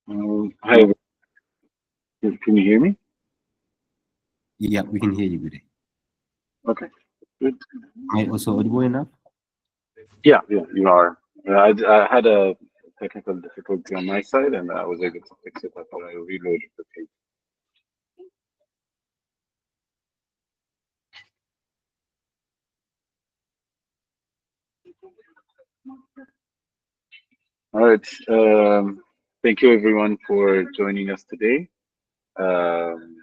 Hi, can you hear me? Yeah, we can hear you good. Okay, good. Am I also audible enough? Yeah, you are. I had a technical difficulty on my side, and I was able to fix it. I thought I reloaded the page. All right. Thank you everyone for joining us today. Um,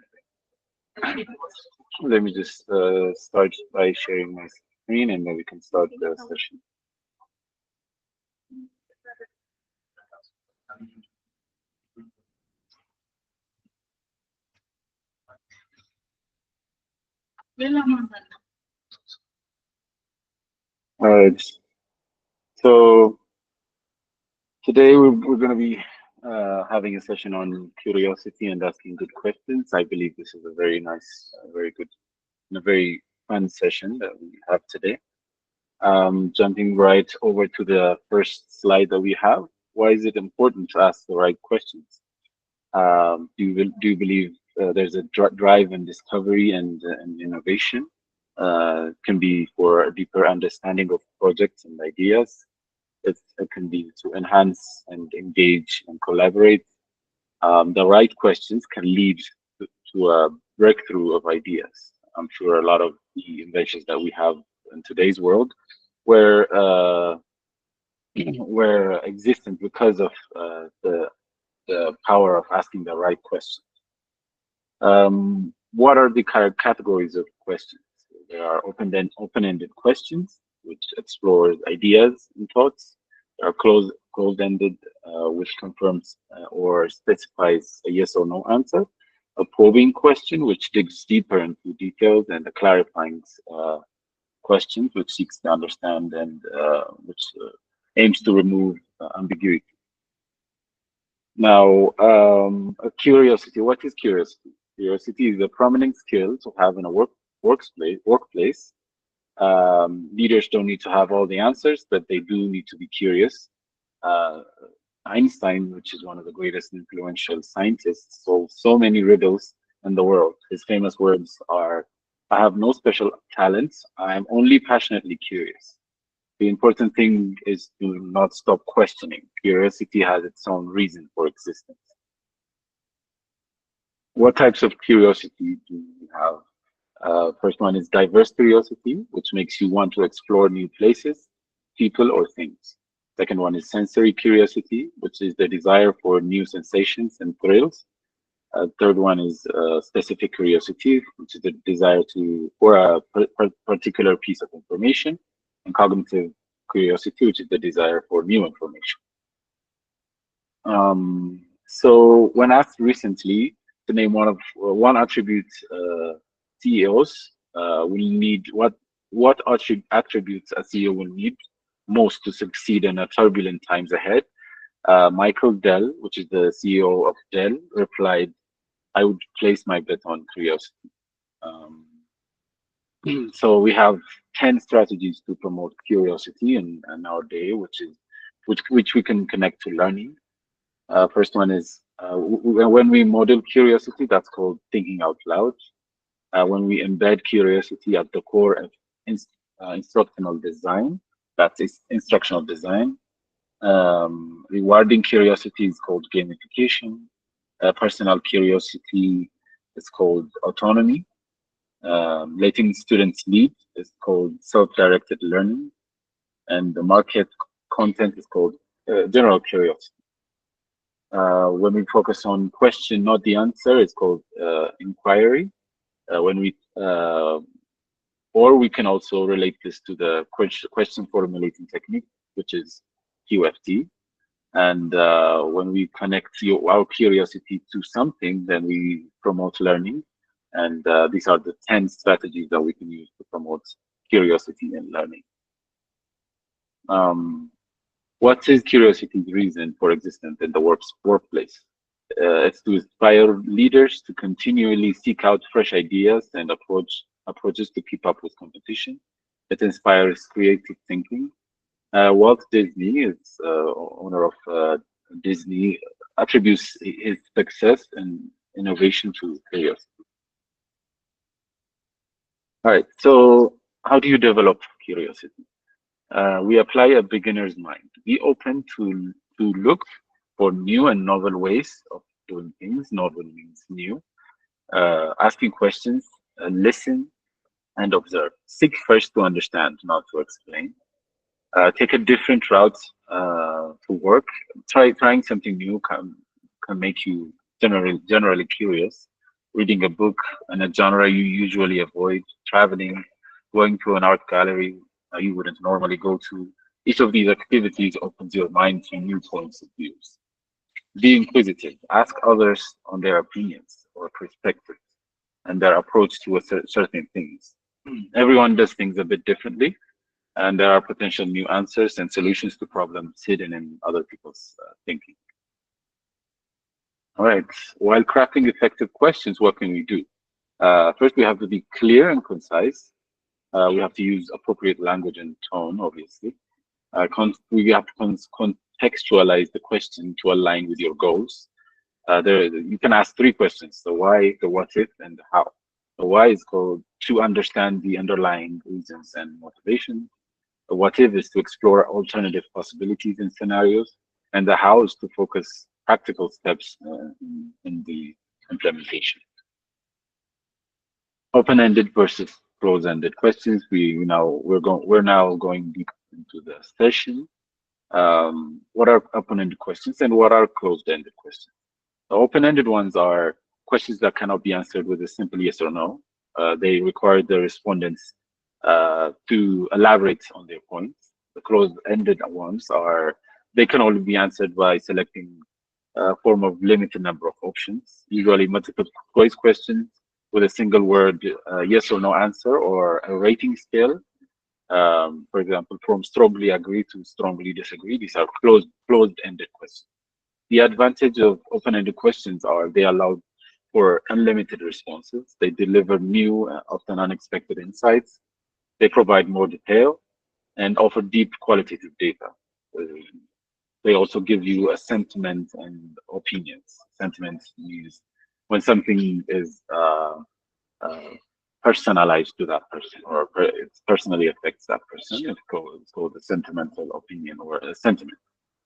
Let me just start by sharing my screen, and then we can start the session. All right. So today we're going to be having a session on curiosity and asking good questions. I believe this is a very nice, very good, and a very fun session that we have today. Jumping right over to the first slide that we have. Why is it important to ask the right questions? Do you believe there's a drive and discovery and innovation? Can be for a deeper understanding of projects and ideas. It can be to enhance and engage and collaborate. The right questions can lead to a breakthrough of ideas. I'm sure a lot of the inventions that we have in today's world were were existent because of the power of asking the right question. What are the categories of questions? There are open-ended questions, which explore ideas and thoughts. There are closed-ended, which confirms or specifies a yes or no answer. A probing question, which digs deeper into details, and a clarifying question, which seeks to understand and which aims to remove ambiguity. Now, a curiosity. What is curiosity? Curiosity is a prominent skill to have in a workplace. Leaders don't need to have all the answers, but they do need to be curious. Uh, Einstein, which is one of the greatest influential scientists, solved so many riddles in the world. His famous words are, "I have no special talents. I am only passionately curious." The important thing is to not stop questioning. Curiosity has its own reason for existence. What types of curiosity do we have? First one is diverse curiosity, which makes you want to explore new places, people, or things. Second one is sensory curiosity, which is the desire for new sensations and thrills. Third one is specific curiosity, which is the desire to for a particular piece of information, and cognitive curiosity, which is the desire for new information. So when asked recently to name one attribute CEOs will need, what attributes a CEO will need most to succeed in a turbulent times ahead, Michael Dell, which is the CEO of Dell, replied, "I would place my bet on curiosity." Um, so we have 10 strategies to promote curiosity in our day, which we can connect to learning. First one is when we model curiosity, that's called thinking out loud. When we embed curiosity at the core of instructional design, that's instructional design. Rewarding curiosity is called gamification. Personal curiosity is called autonomy. Letting students lead is called self-directed learning. And the market content is called general curiosity. When we focus on question, not the answer, it's called inquiry. When we or we can also relate this to the question formulating technique, which is QFT. And when we connect our curiosity to something, then we promote learning. And these are the 10 strategies that we can use to promote curiosity and learning. Um, what is curiosity's reason for existence in the workplace? It's to inspire leaders to continually seek out fresh ideas and approaches to keep up with competition. It inspires creative thinking. Walt Disney is owner of Disney attributes his success and innovation to curiosity. All right, so how do you develop curiosity? We apply a beginner's mind. Be open to look for new and novel ways of doing things. Novel means new. Asking questions, listen, and observe. Seek first to understand, not to explain. Take a different route to work. Trying something new can make you generally curious. Reading a book in a genre you usually avoid, traveling, going to an art gallery you wouldn't normally go to. Each of these activities opens your mind to new points of views. Be inquisitive. Ask others on their opinions or perspectives and their approach to certain things. Everyone does things a bit differently, and there are potential new answers and solutions to problems hidden in other people's thinking. All right. While crafting effective questions, what can we do? First, we have to be clear and concise. We have to use appropriate language and tone, obviously. We have to contextualize the question to align with your goals. You can ask three questions: the why, the what if, and the how. The why is called to understand the underlying reasons and motivation. The what if is to explore alternative possibilities and scenarios, and the how is to focus practical steps in the implementation. Open-ended versus close-ended questions. We're now going deep into the session. What are open-ended questions and what are closed-ended questions? The open-ended ones are questions that cannot be answered with a simple yes or no. They require the respondents to elaborate on their points. The closed-ended ones are they can only be answered by selecting a form of limited number of options, usually multiple choice questions with a single word yes or no answer or a rating scale. For example, from strongly agree to strongly disagree. These are closed-ended questions. The advantage of open-ended questions are they allow for unlimited responses. They deliver new, often unexpected insights. They provide more detail and offer deep qualitative data. Uh, They also give you a sentiment and opinions. Sentiment means when something is uh, personalized to that person or it personally affects that person. It's called a sentimental opinion or a sentiment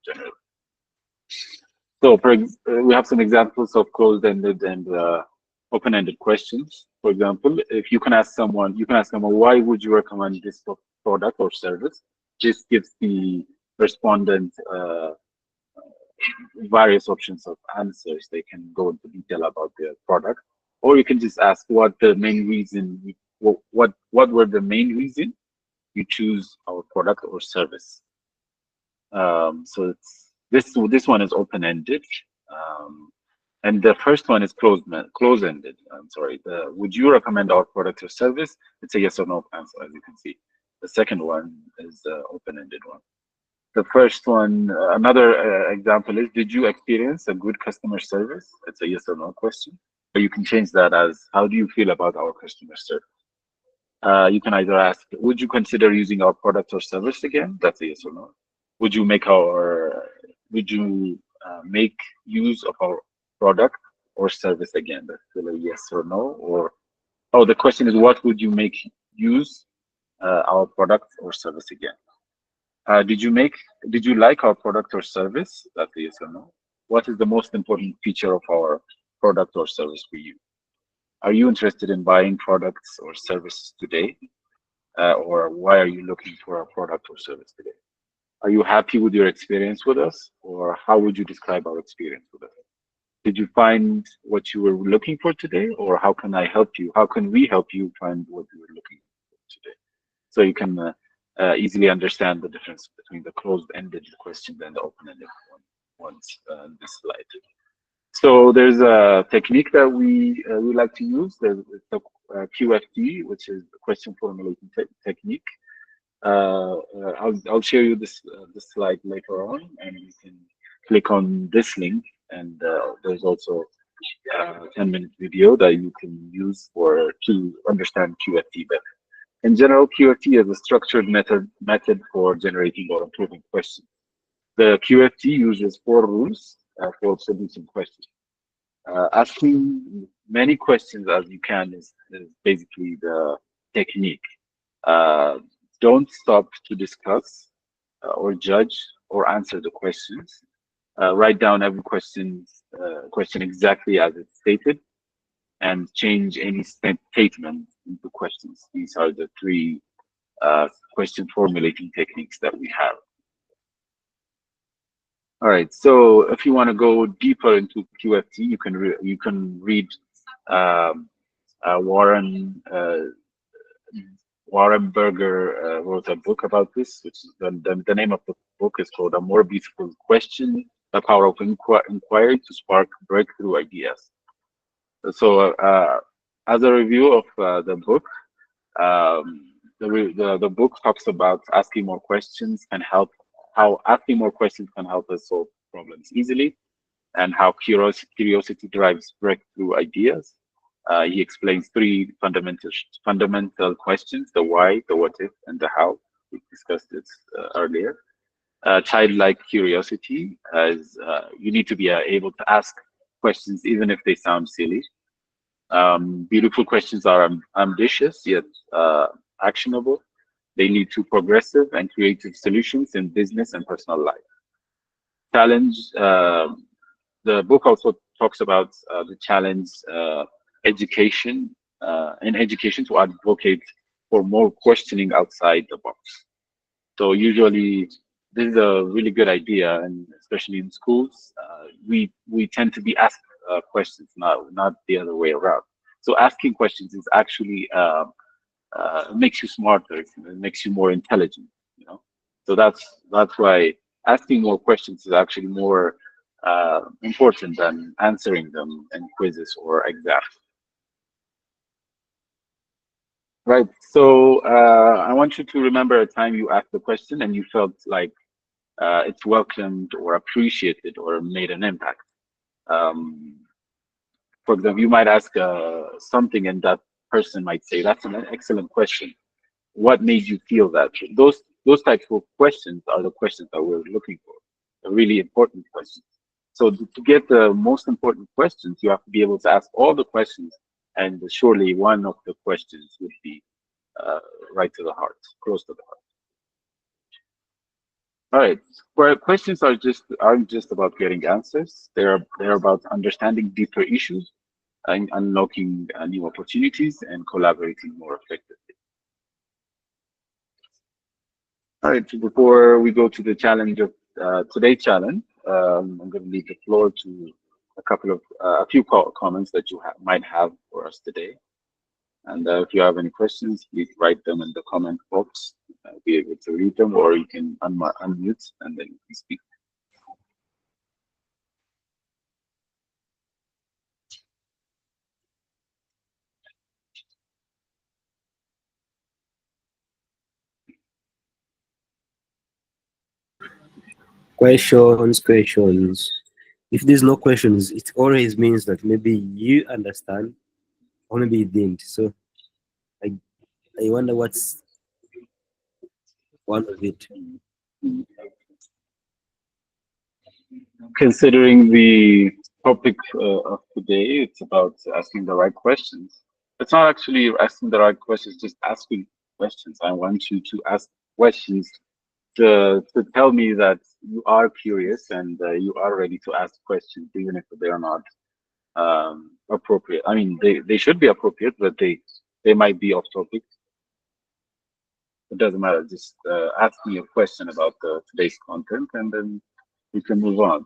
generally. So we have some examples of closed-ended and open-ended questions. For example, if you can ask someone, why would you recommend this product or service? This gives the respondent various options of answers. They can go into detail about the product, or you can just ask what the main reason, what were the main reason you choose our product or service. So this one is open ended, and the first one is close ended. I'm sorry. Would you recommend our product or service? It's a yes or no answer, as you can see. The second one is the open ended one. The first one, another example is, did you experience a good customer service? It's a yes or no question. But you can change that as, how do you feel about our customer service? You can either ask, would you consider using our product or service again? That's a yes or no. Would you make our, would you make use of our product or service again? That's still a yes or no. Or, oh, the question is, what would you make use our product or service again? Did you like our product or service? That's a yes or no. What is the most important feature of our product or service for you? Are you interested in buying products or services today? Or why are you looking for a product or service today? Are you happy with your experience with us? Or how would you describe our experience with us? Did you find what you were looking for today? Or how can I help you? How can we help you find what you were looking for today? So you can easily understand the difference between the closed-ended questions and the open-ended ones in this slide. So there's a technique that we like to use. There's the QFT, which is the question formulating technique. I'll share you this slide later on, and you can click on this link. And there's also a 10-minute video that you can use to understand QFT better. In general, QFT is a structured method for generating or improving questions. The QFT uses four rules. for solution questions. Asking many questions as you can is basically the technique. Uh, don't stop to discuss or judge or answer the questions. Write down every question exactly as it's stated, and change any statement into questions. These are the three question formulating techniques that we have. All right. So if you want to go deeper into QFT, you can read um, uh, Warren uh, Warren Berger wrote a book about this, which is the name of the book is called "A More Beautiful Question: The Power of Inquiry to Spark Breakthrough Ideas." So, as a review of the book, the book talks about asking more questions can help how asking more questions can help us solve problems easily, and how curiosity drives breakthrough ideas. He explains three fundamental questions: the why, the what if, and the how. We discussed this earlier. Childlike curiosity, as you need to be able to ask questions even if they sound silly. Beautiful questions are ambitious yet actionable. They lead to progressive and creative solutions in business and personal life. Challenge. The book also talks about the challenge education in education to advocate for more questioning outside the box. So usually this is a really good idea, and especially in schools, we tend to be asked questions, not the other way around. So asking questions is actually makes you smarter, it makes you more intelligent. You know, so that's why asking more questions is actually more important than answering them in quizzes or exams. Right. So I want you to remember a time you asked a question and you felt like it's welcomed or appreciated or made an impact. Um, for example, you might ask something and that person might say, "That's an excellent question. What made you feel that?" Those types of questions are the questions that we're looking for, the really important questions. So to get the most important questions, you have to be able to ask all the questions, and surely one of the questions would be uh, right to the heart, close to the heart. All right. Where questions aren't just about getting answers. They're about understanding deeper issues and unlocking new opportunities and collaborating more effectively. All right. So before we go to the challenge of today's challenge, I'm going to leave the floor to a few comments that you might have for us today. And if you have any questions, please write them in the comment box. I'll be able to read them, or you can unmute and then you can speak. Questions. If there's no questions, it always means that maybe you understand or maybe you didn't. So I, I wonder what's one of it. Considering the topic of today, it's about asking the right questions. It's not actually asking the right questions, just asking questions. I want you to ask questions to tell me that you are curious and you are ready to ask questions, even if they are not appropriate. I mean, they should be appropriate, but they might be off topic. It doesn't matter. Just ask me a question about today's content, and then we can move on.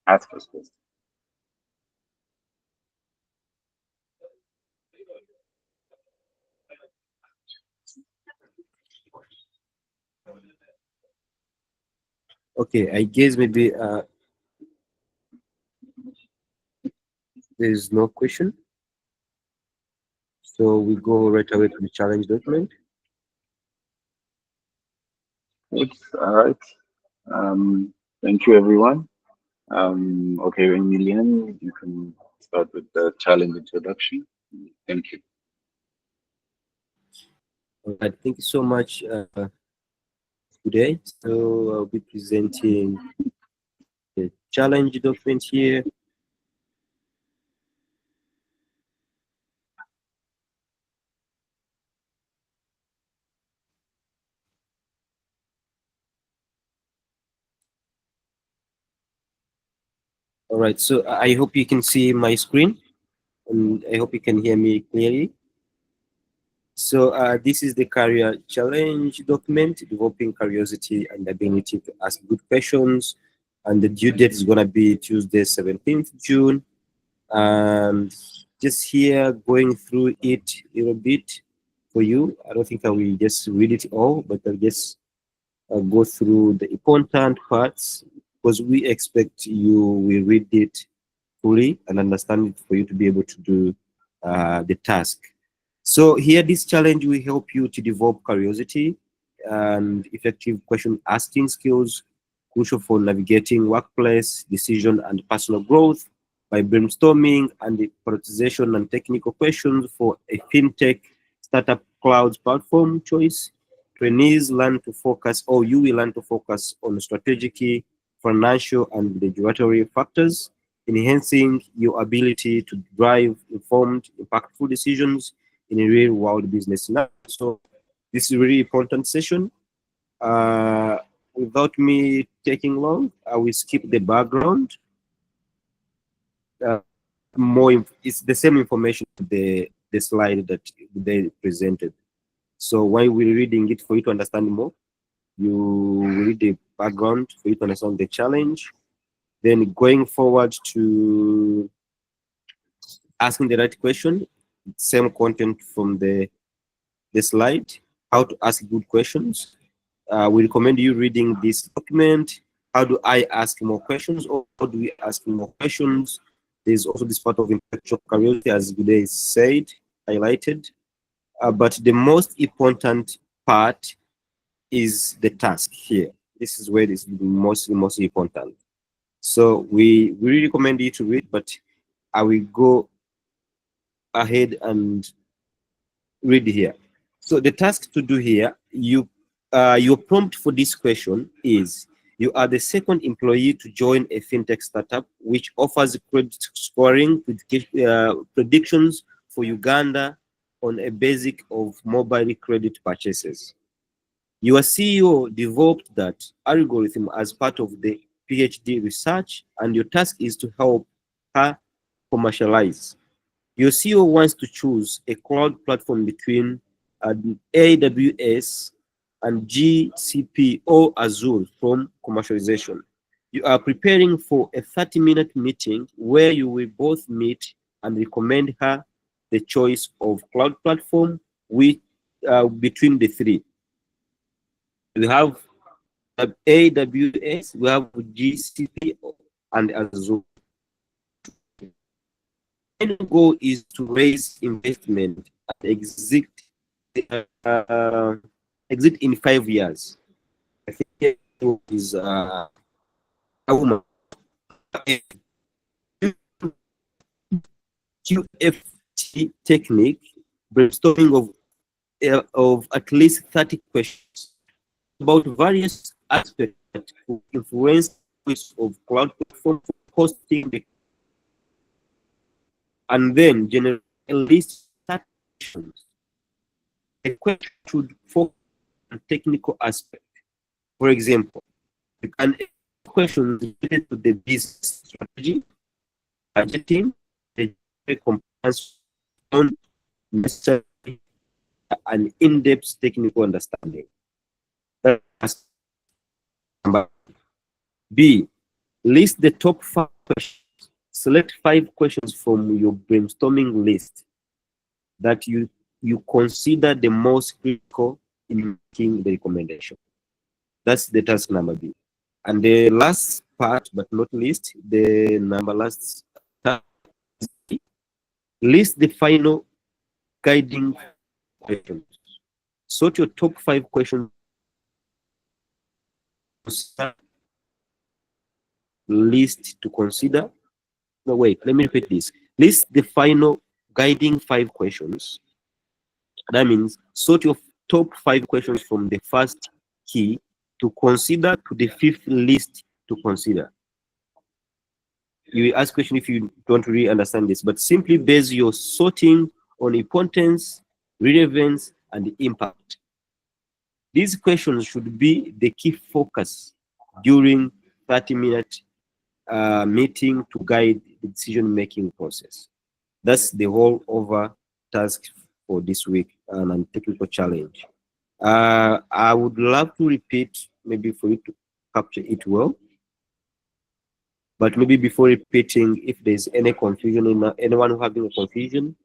Ask us questions. Okay, I guess maybe there's no question. So we go right away to the challenge document. It's all right. Thank you, everyone. Okay, Emilian, you can start with the challenge introduction. Thank you. All right, thank you so much today. So I'll be presenting challenge document here. All right, so I hope you can see my screen, and I hope you can hear me clearly. So this is the career challenge document, developing curiosity and ability to ask good questions. And the due date is going to be Tuesday, 17th June. And just here going through it a little bit for you. I don't think I will just read it all, but I'll just go through the important parts because we expect you will read it fully and understand it for you to be able to do the task. So here, this challenge will help you to develop curiosity and effective question asking skills, crucial for navigating workplace decision and personal growth by brainstorming and the prioritization and technical questions for a fintech startup cloud platform choice. Trainees learn to focus, or you will learn to focus on strategic, financial, and regulatory factors, enhancing your ability to drive informed, impactful decisions in a real world business scenario. So this is a really important session. Without me taking long, I will skip the background. Uh, it's the same information the slide that they presented. So while we're reading it for you to understand more, you read the background for you to understand the challenge. Then going forward to asking the right question, same content from the slide, how to ask good questions. We recommend you reading this document. How do I ask more questions, or how do we ask more questions? There's also this part of intellectual curiosity, as Gude said, highlighted. But the most important part is the task here. This is where it is most important. So we really recommend you to read, but I will go ahead and read here. So the task to do here, your prompt for this question is: you are the second employee to join a fintech startup which offers credit scoring predictions for Uganda on a basic of mobile credit purchases. Your CEO developed that algorithm as part of the PhD research, and your task is to help her commercialize. Your CEO wants to choose a cloud platform between AWS and GCP or Azure from commercialization. You are preparing for a 30-minute meeting where you will both meet and recommend her the choice of cloud platform with, between the three. We have AWS, we have GCP, and Azure. The goal is to raise investment and uh, exit in 5 years. I think it is a woman. QFT technique, brainstorming of at least 30 questions about various aspects that could influence the choice of cloud platform for hosting the, and then generate a list of 30 questions. The question should focus on technical aspect. For example, you can ask questions related to the business strategy, budgeting, the compliance, on necessary an in-depth technical understanding. That's number B. List the top 5 questions. Select 5 questions from your brainstorming list that you consider the most critical in making the recommendation. That's the task number B. And the last part, but not least, the number last task, list the final guiding questions. Sort your top 5 questions. List to consider. No, wait, let me repeat this. List the final guiding 5 questions. That means sort your top 5 questions from the first key to consider to the fifth list to consider. you ask question if you don't really understand this, but simply base your sorting on importance, relevance, and impact. These questions should be the key focus during 30-minute meeting to guide the decision-making process. That's the whole over task for this week and technical challenge. I would love to repeat, maybe for you to capture it well, but maybe before repeating, if there's any confusion, in anyone who having a confusion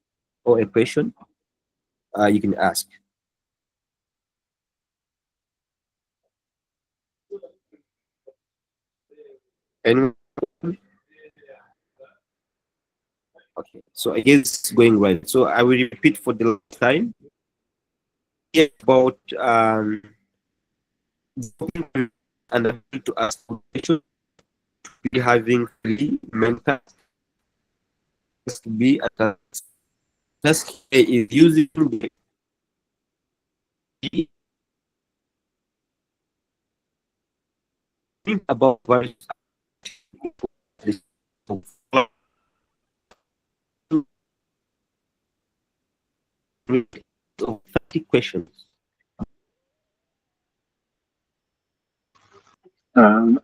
or a question, you can ask. Anyone? Okay, so I guess it's going right. So I will repeat for the last time. Yeah, about and ability to ask questions, be having free mental to be a task is using the think about various of 30 questions. Um,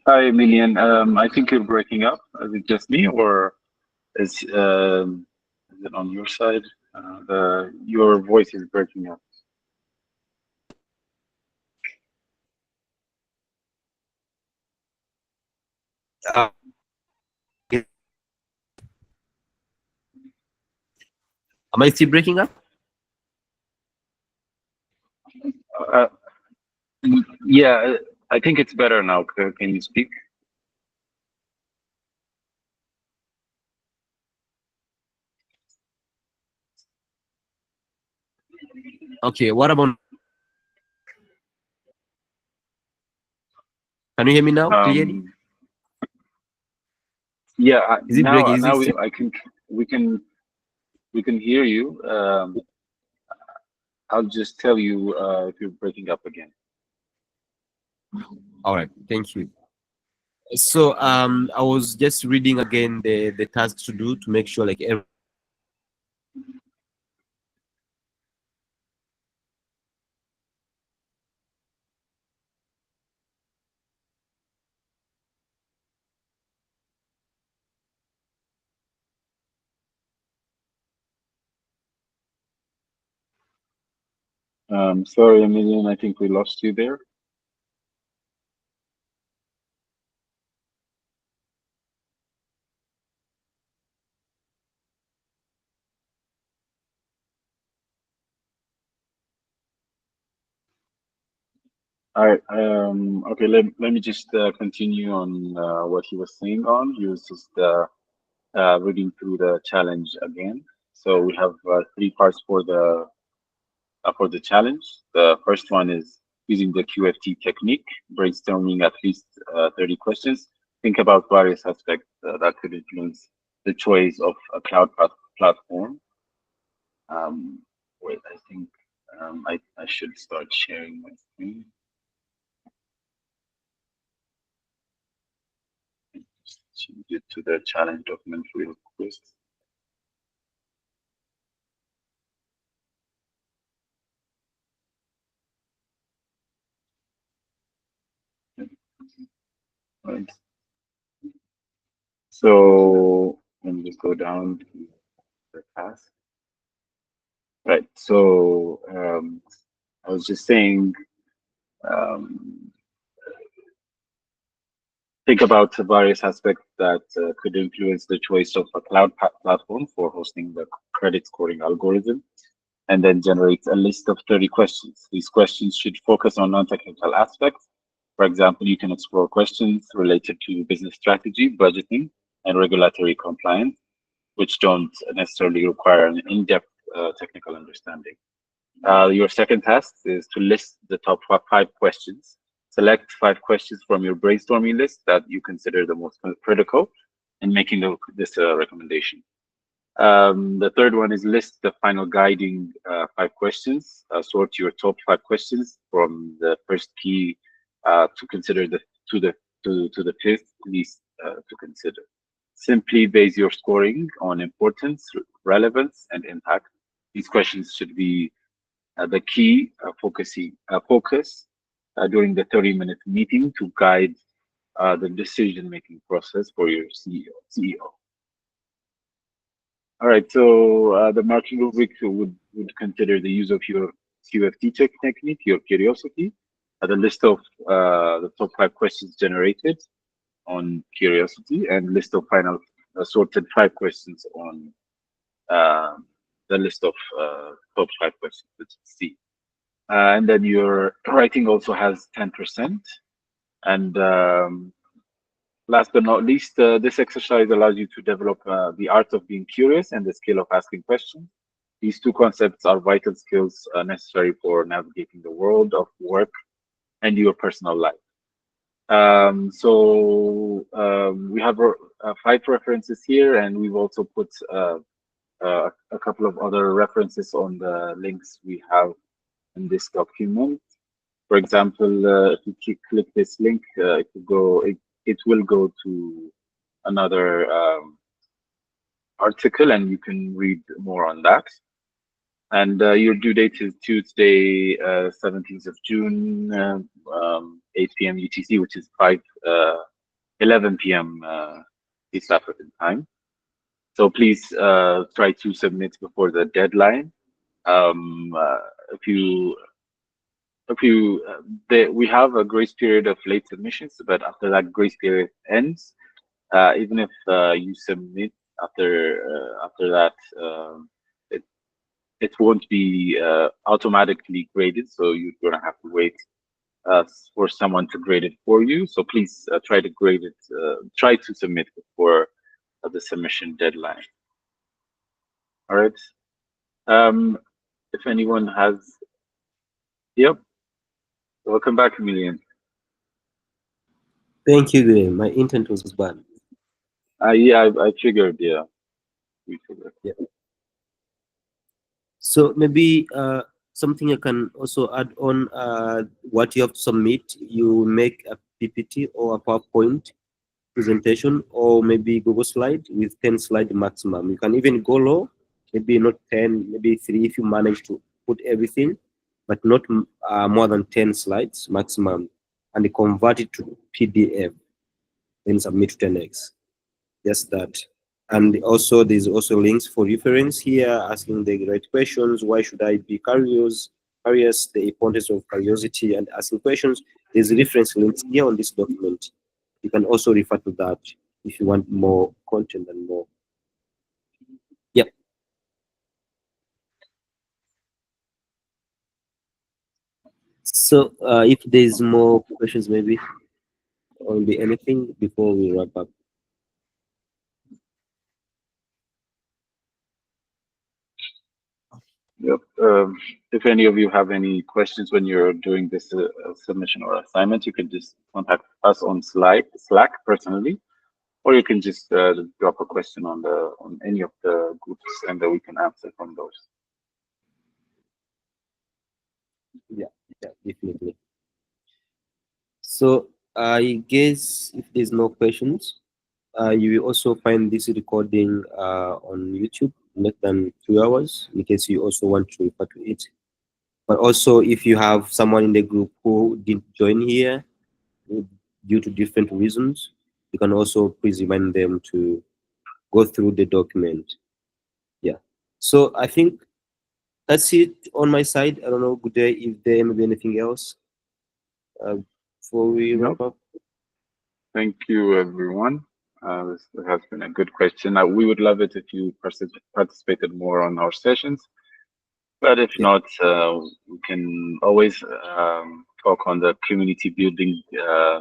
Hi, Emilian. I think you're breaking up. Is it just me, or is it on your side? Your voice is breaking up. Uh, am I still breaking up? Uh, yeah, I think it's better now. Can you speak? Okay, what about, can you hear me now clearly? Um, yeah, Is it breaking? Is it now still? we can we can hear you. I'll just tell you if you're breaking up again. All right, thank you. So I was just reading again the tasks to do to make sure like every, Sorry, Emilian, I think we lost you there. All right. Okay. Let me just continue on what he was saying. On he was just reading through the challenge again. So we have three parts for the challenge. The first one is using the QFT technique, brainstorming at least 30 questions. Think about various aspects that could influence the choice of a platform. Um, Wait, I think I should start sharing my screen. Change it to the challenge document real quick. Right. So let me just go down to the task. Right. So I was just saying, um, think about the various aspects that could influence the choice of a platform for hosting the credit scoring algorithm, and then generate a list of 30 questions. These questions should focus on non-technical aspects. For example, you can explore questions related to business strategy, budgeting, and regulatory compliance, which don't necessarily require an in-depth technical understanding. Your second task is to list the top five questions. Select five questions from your brainstorming list that you consider the most critical in making this recommendation. The third one is list the final guiding five questions. Sort your top five questions from the first key to consider to the fifth least to consider. Simply base your scoring on importance, relevance, and impact. These questions should be the key focus during the 30-minute meeting to guide the decision-making process for your CEO. All right, so the marking rubric would consider the use of your QFT technique, your curiosity, the list of the top 5 questions generated on curiosity, and list of final sorted 5 questions on uh, the list of top 5 questions, which is C. And then your writing also has 10%. And last but not least, this exercise allows you to develop the art of being curious and the skill of asking questions. These two concepts are vital skills necessary for navigating the world of work and your personal life. We have 5 references here, and we've also put a couple of other references on the links we have in this document. For example, if you click this link, it will go to another article, and you can read more on that. And your due date is Tuesday, 17th of June, 8 p.m. UTC, which is 11 p.m. East African time. So please try to submit before the deadline. If you we have a grace period of late submissions, but after that grace period ends, even if you submit after that, it it won't be automatically graded. So you're gonna have to wait for someone to grade it for you. So please try to grade it. Try to submit before the submission deadline. All right. If anyone has, yep. Welcome back, Emilian. Thank you, Graham. My intent was bad. Yeah, I figured. Yeah, we figured. Yeah. So maybe something I can also add on what you have to submit. You make a PPT or a PowerPoint presentation, or maybe Google Slide with 10 slide maximum. You can even go low, maybe not 10, maybe 3 if you manage to put everything, but not more than 10 slides maximum, and convert it to PDF, then submit to 10x. Just that. And also there's also links for reference here, asking the right questions. Why should I be curious? The importance of curiosity and asking questions. There's reference links here on this document. You can also refer to that if you want more content and more. Yep. So if there's more questions, maybe, or maybe anything before we wrap up. Yep. If any of you have any questions when you're doing this submission or assignment, you can just contact us on Slack personally, or you can just drop a question on any of the groups, and then we can answer from those. Yeah, definitely. So I guess if there's no questions, you will also find this recording on YouTube less than 2 hours in case you also want to refer to it. But also, if you have someone in the group who didn't join here due to different reasons, you can also please remind them to go through the document. Yeah. So I think that's it on my side. I don't know, good day, if there may be anything else before we wrap up. Thank you, everyone. This has been a good question. We would love it if you participated more on our sessions. But if not, we can always talk on the community building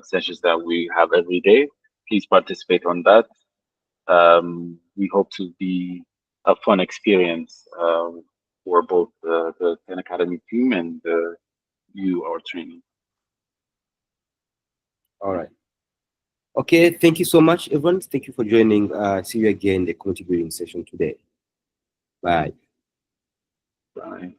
sessions that we have every day. Please participate on that. We hope to be a fun experience for both the 10 Academy team and you, our training. All right. Okay, thank you so much, everyone. Thank you for joining. See you again in the community building session today. Bye. Bye.